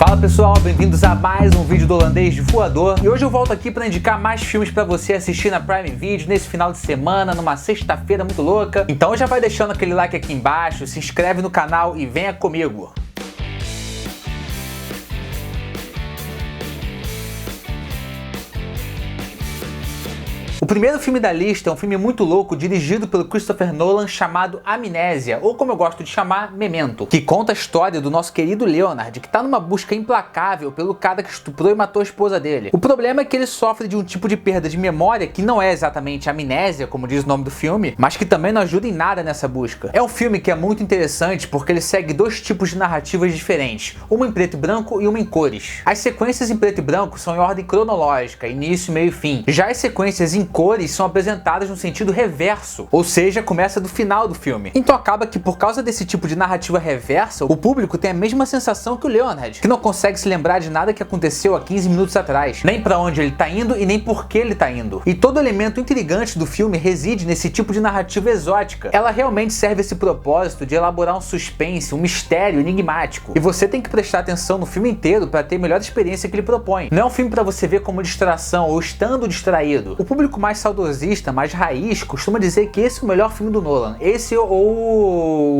Fala pessoal, bem-vindos a mais um vídeo do Holandês de Voador. E hoje eu volto aqui para indicar mais filmes para você assistir na Prime Video nesse final de semana, numa sexta-feira muito louca. Então já vai deixando aquele like aqui embaixo, se inscreve no canal e venha comigo. O primeiro filme da lista é um filme muito louco dirigido pelo Christopher Nolan chamado Amnésia, ou como eu gosto de chamar, Memento, que conta a história do nosso querido Leonard, que tá numa busca implacável pelo cara que estuprou e matou a esposa dele. O problema é que ele sofre de um tipo de perda de memória que não é exatamente amnésia, como diz o nome do filme, mas que também não ajuda em nada nessa busca. É um filme que é muito interessante porque ele segue dois tipos de narrativas diferentes, uma em preto e branco e uma em cores. As sequências em preto e branco são em ordem cronológica, início, meio e fim. Já as sequências em cores são apresentadas no sentido reverso, ou seja, começa do final do filme. Então acaba que por causa desse tipo de narrativa reversa, o público tem a mesma sensação que o Leonard, que não consegue se lembrar de nada que aconteceu há 15 minutos atrás, nem pra onde ele tá indo e nem por que ele tá indo. E todo elemento intrigante do filme reside nesse tipo de narrativa exótica. Ela realmente serve esse propósito de elaborar um suspense, um mistério enigmático. E você tem que prestar atenção no filme inteiro para ter a melhor experiência que ele propõe. Não é um filme para você ver como distração ou estando distraído. O público mais saudosista, mais raiz, costuma dizer que esse é o melhor filme do Nolan. Esse ou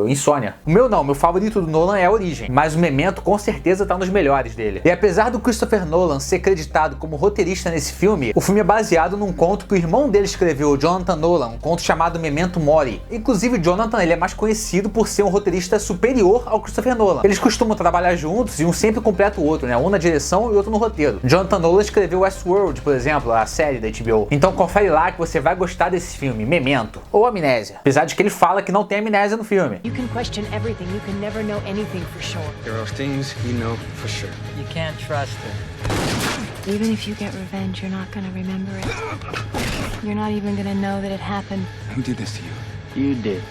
Insônia. O meu não, meu favorito do Nolan é A Origem, mas o Memento com certeza tá nos melhores dele. E apesar do Christopher Nolan ser creditado como roteirista nesse filme, o filme é baseado num conto que o irmão dele escreveu, o Jonathan Nolan, um conto chamado Memento Mori. Inclusive, Jonathan ele é mais conhecido por ser um roteirista superior ao Christopher Nolan. Eles costumam trabalhar juntos e um sempre completa o outro, né? Um na direção e outro no roteiro. Jonathan Nolan escreveu Westworld, por exemplo, a série da HBO. Então confere lá que você vai gostar desse filme, Memento, ou Amnésia. Apesar de que ele fala que não tem amnésia no filme. You can question everything, you can never know anything for sure. There are things you know for sure. You can't trust her. Even if you get revenge, you're not gonna remember it. You're not even gonna know that it happened. Who did this to you? You did.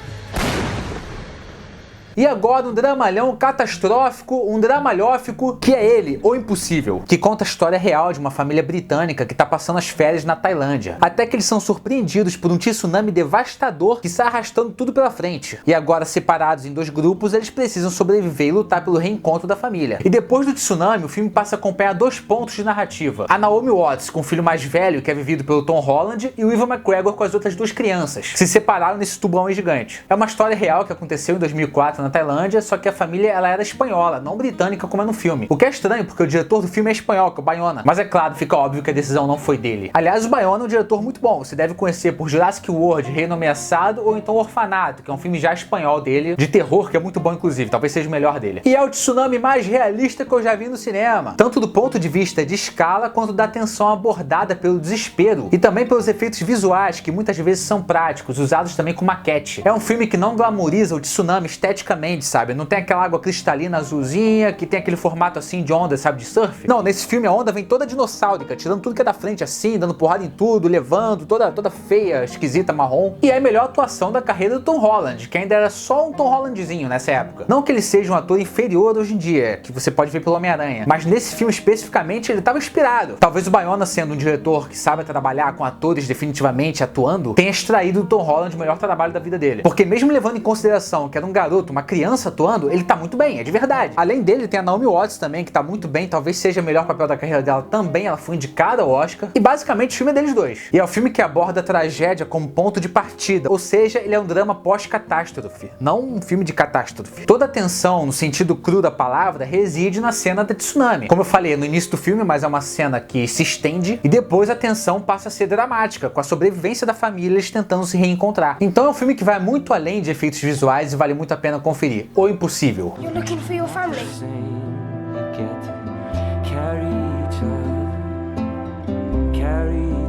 E agora um dramalhão catastrófico, um dramalhófico, que é ele, O Impossível, que conta a história real de uma família britânica que tá passando as férias na Tailândia, até que eles são surpreendidos por um tsunami devastador que sai arrastando tudo pela frente. E agora, separados em dois grupos, eles precisam sobreviver e lutar pelo reencontro da família. E depois do tsunami, o filme passa a acompanhar dois pontos de narrativa. A Naomi Watts com o filho mais velho, que é vivido pelo Tom Holland, e o Ewan McGregor com as outras duas crianças, que se separaram nesse tubarão gigante. É uma história real que aconteceu em 2004 na Tailândia, só que a família ela era espanhola, não britânica como é no filme. O que é estranho, porque o diretor do filme é espanhol, que é o Bayona. Mas é claro, fica óbvio que a decisão não foi dele. Aliás, o Bayona é um diretor muito bom. Você deve conhecer por Jurassic World, Reino Ameaçado, ou então Orfanato, que é um filme já espanhol dele, de terror, que é muito bom inclusive, talvez seja o melhor dele. E é o tsunami mais realista que eu já vi no cinema. Tanto do ponto de vista de escala, quanto da tensão abordada pelo desespero. E também pelos efeitos visuais, que muitas vezes são práticos, usados também com maquete. É um filme que não glamoriza o tsunami esteticamente, sabe? Não tem aquela água cristalina azulzinha, que tem aquele formato assim de onda, sabe, de surf. Não, nesse filme a onda vem toda dinossáurica, tirando tudo que é da frente assim, dando porrada em tudo, levando, toda feia, esquisita, marrom. E é a melhor atuação da carreira do Tom Holland, que ainda era só um Tom Hollandzinho nessa época. Não que ele seja um ator inferior hoje em dia, que você pode ver pelo Homem-Aranha, mas nesse filme especificamente ele estava inspirado. Talvez o Bayona, sendo um diretor que sabe trabalhar com atores definitivamente atuando, tenha extraído do Tom Holland o melhor trabalho da vida dele. Porque mesmo levando em consideração que era um garoto, uma criança atuando, ele tá muito bem, é de verdade. Além dele, tem a Naomi Watts também, que tá muito bem, talvez seja o melhor papel da carreira dela também, ela foi indicada ao Oscar. E basicamente o filme é deles dois. E é o filme que aborda a tragédia como ponto de partida, ou seja, ele é um drama pós-catástrofe, não um filme de catástrofe. Toda a tensão, no sentido cru da palavra, reside na cena da tsunami. Como eu falei, no início do filme, mas é uma cena que se estende, e depois a tensão passa a ser dramática, com a sobrevivência da família, eles tentando se reencontrar. Então é um filme que vai muito além de efeitos visuais e vale muito a pena conferir. O Impossível. You're looking for your family.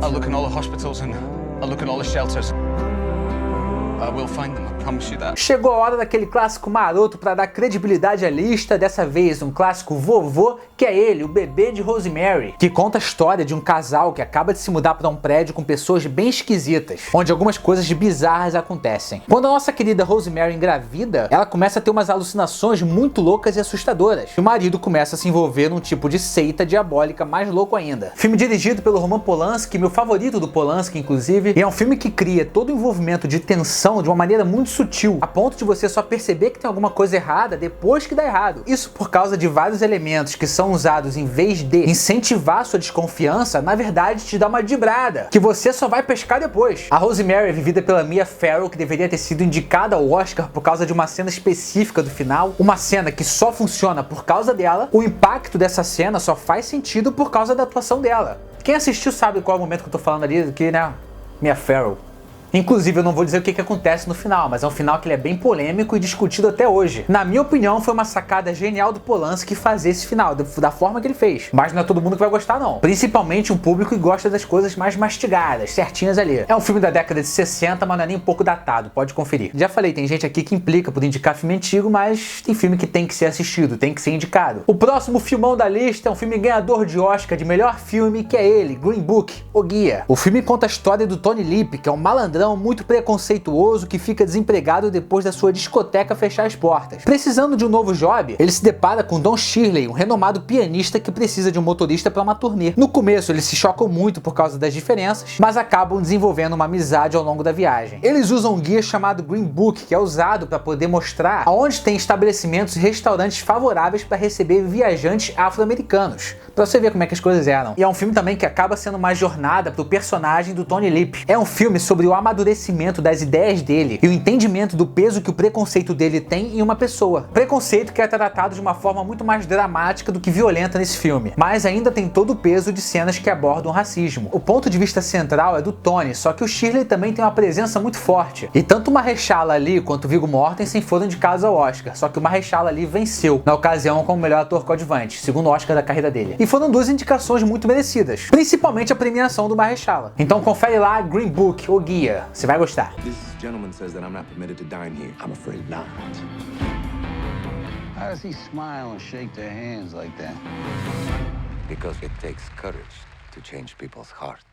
I'll look in all the hospitals and I'll look in all the shelters. I will find them, I promise you that. Chegou a hora daquele clássico maroto para dar credibilidade à lista, dessa vez um clássico vovô, que é ele, o Bebê de Rosemary, que conta a história de um casal que acaba de se mudar para um prédio com pessoas bem esquisitas, onde algumas coisas bizarras acontecem. Quando a nossa querida Rosemary engravida, ela começa a ter umas alucinações muito loucas e assustadoras, e o marido começa a se envolver num tipo de seita diabólica mais louco ainda. Filme dirigido pelo Roman Polanski, meu favorito do Polanski inclusive, e é um filme que cria todo o envolvimento de tensão de uma maneira muito sutil, a ponto de você só perceber que tem alguma coisa errada depois que dá errado. Isso por causa de vários elementos que são usados em vez de incentivar sua desconfiança, na verdade te dá uma dibrada, que você só vai pescar depois. A Rosemary é vivida pela Mia Farrow, que deveria ter sido indicada ao Oscar por causa de uma cena específica do final, uma cena que só funciona por causa dela. O impacto dessa cena só faz sentido por causa da atuação dela. Quem assistiu sabe qual é o momento que eu tô falando ali, que, né, Mia Farrow. Inclusive, eu não vou dizer o que acontece no final, mas é um final que ele é bem polêmico e discutido até hoje. Na minha opinião, foi uma sacada genial do Polanski fazer esse final, da forma que ele fez. Mas não é todo mundo que vai gostar, não. Principalmente um público que gosta das coisas mais mastigadas, certinhas ali. É um filme da década de 60, mas não é nem um pouco datado, pode conferir. Já falei, tem gente aqui que implica por indicar filme antigo, mas tem filme que tem que ser assistido, tem que ser indicado. O próximo filmão da lista é um filme ganhador de Oscar de melhor filme, que é ele, Green Book, O Guia. O filme conta a história do Tony Lip, que é um malandrão muito preconceituoso que fica desempregado depois da sua discoteca fechar as portas. Precisando de um novo job, ele se depara com Don Shirley, um renomado pianista que precisa de um motorista para uma turnê. No começo eles se chocam muito por causa das diferenças, mas acabam desenvolvendo uma amizade ao longo da viagem. Eles usam um guia chamado Green Book, que é usado para poder mostrar aonde tem estabelecimentos e restaurantes favoráveis para receber viajantes afro-americanos, para você ver como é que as coisas eram. E é um filme também que acaba sendo uma jornada pro personagem do Tony Lip. É um filme sobre o amadurecimento das ideias dele e o entendimento do peso que o preconceito dele tem em uma pessoa. Preconceito que é tratado de uma forma muito mais dramática do que violenta nesse filme, mas ainda tem todo o peso de cenas que abordam o racismo. O ponto de vista central é do Tony, só que o Shirley também tem uma presença muito forte. E tanto o Mahershala Ali quanto o Viggo Mortensen foram indicados ao Oscar, só que o Mahershala Ali venceu na ocasião como melhor ator coadjuvante, segundo Oscar da carreira dele. E foram duas indicações muito merecidas, principalmente a premiação do Mahershala. Então confere lá Green Book, O Guia, você vai gostar. This gentleman says that I'm not permitted to dine here. I'm afraid not. How does he smile and shake their hands like that? Because it takes courage to change people's hearts.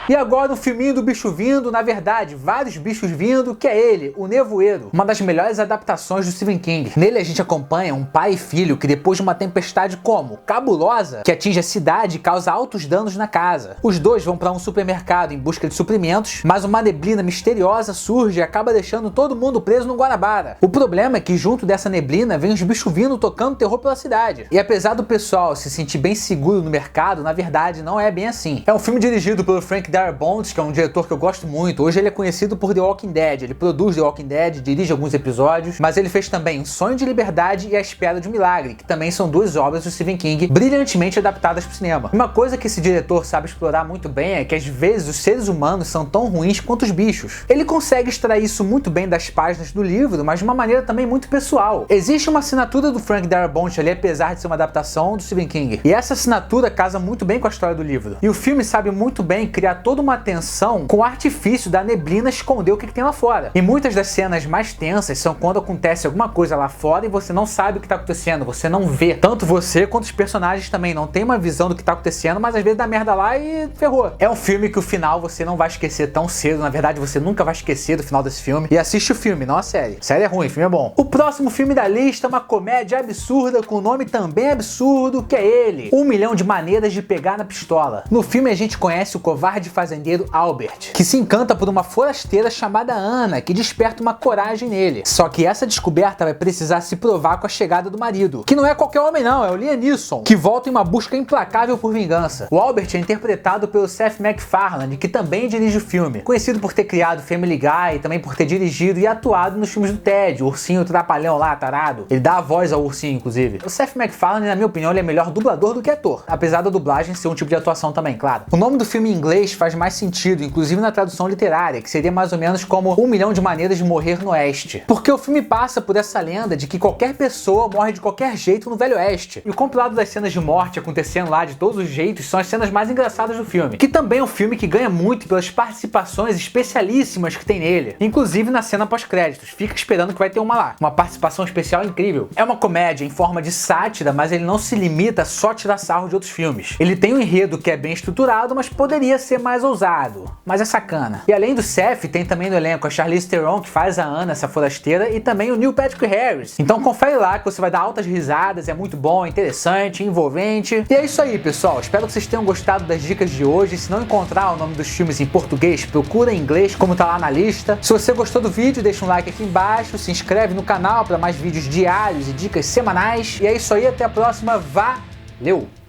E agora o filminho do bicho vindo, na verdade, vários bichos vindo, que é ele, O Nevoeiro, uma das melhores adaptações do Stephen King. Nele a gente acompanha um pai e filho que depois de uma tempestade como cabulosa, que atinge a cidade e causa altos danos na casa. Os dois vão para um supermercado em busca de suprimentos, mas uma neblina misteriosa surge e acaba deixando todo mundo preso no Guanabara. O problema é que junto dessa neblina vem os bichos vindo tocando terror pela cidade. E apesar do pessoal se sentir bem seguro no mercado, na verdade não é bem assim. É um filme dirigido pelo Frank Darabont, que é um diretor que eu gosto muito. Hoje ele é conhecido por The Walking Dead. Ele produz The Walking Dead, dirige alguns episódios, mas ele fez também Um Sonho de Liberdade e A Espera de um Milagre, que também são duas obras do Stephen King brilhantemente adaptadas para o cinema. Uma coisa que esse diretor sabe explorar muito bem é que às vezes os seres humanos são tão ruins quanto os bichos. Ele consegue extrair isso muito bem das páginas do livro, mas de uma maneira também muito pessoal. Existe uma assinatura do Frank Darabont ali, apesar de ser uma adaptação do Stephen King. E essa assinatura casa muito bem com a história do livro. E o filme sabe muito bem criar toda uma tensão com o artifício da neblina esconder o que tem lá fora. E muitas das cenas mais tensas são quando acontece alguma coisa lá fora e você não sabe o que está acontecendo, você não vê. Tanto você quanto os personagens também não tem uma visão do que está acontecendo, mas às vezes dá merda lá e ferrou. É um filme que o final você não vai esquecer tão cedo, na verdade você nunca vai esquecer do final desse filme. E assiste o filme, não a série. A série é ruim, o filme é bom. O próximo filme da lista é uma comédia absurda com um nome também absurdo, que é ele, 1 Milhão de Maneiras de Pegar na Pistola. No filme a gente conhece o covarde fazendeiro Albert, que se encanta por uma forasteira chamada Ana, que desperta uma coragem nele. Só que essa descoberta vai precisar se provar com a chegada do marido, que não é qualquer homem não, é o Liam Neeson, que volta em uma busca implacável por vingança. O Albert é interpretado pelo Seth MacFarlane, que também dirige o filme, conhecido por ter criado Family Guy e também por ter dirigido e atuado nos filmes do Ted, o ursinho trapalhão lá, tarado. Ele dá a voz ao ursinho, inclusive. O Seth MacFarlane, na minha opinião, ele é melhor dublador do que ator, apesar da dublagem ser um tipo de atuação também, claro. O nome do filme em inglês faz mais sentido, inclusive na tradução literária, que seria mais ou menos como 1 milhão de maneiras de morrer no Oeste. Porque o filme passa por essa lenda de que qualquer pessoa morre de qualquer jeito no Velho Oeste. E o compilado das cenas de morte acontecendo lá de todos os jeitos são as cenas mais engraçadas do filme. Que também é um filme que ganha muito pelas participações especialíssimas que tem nele. Inclusive na cena pós-créditos. Fica esperando que vai ter uma lá. Uma participação especial incrível. É uma comédia em forma de sátira, mas ele não se limita a só tirar sarro de outros filmes. Ele tem um enredo que é bem estruturado, mas poderia ser mais mais ousado, mas é sacana. E além do Seth, tem também no elenco a Charlize Theron, que faz a Anna, essa forasteira, e também o Neil Patrick Harris. Então confere lá que você vai dar altas risadas, é muito bom, interessante, envolvente. E é isso aí, pessoal. Espero que vocês tenham gostado das dicas de hoje. Se não encontrar o nome dos filmes em português, procura em inglês, como tá lá na lista. Se você gostou do vídeo, deixa um like aqui embaixo, se inscreve no canal para mais vídeos diários e dicas semanais. E é isso aí, até a próxima. Valeu!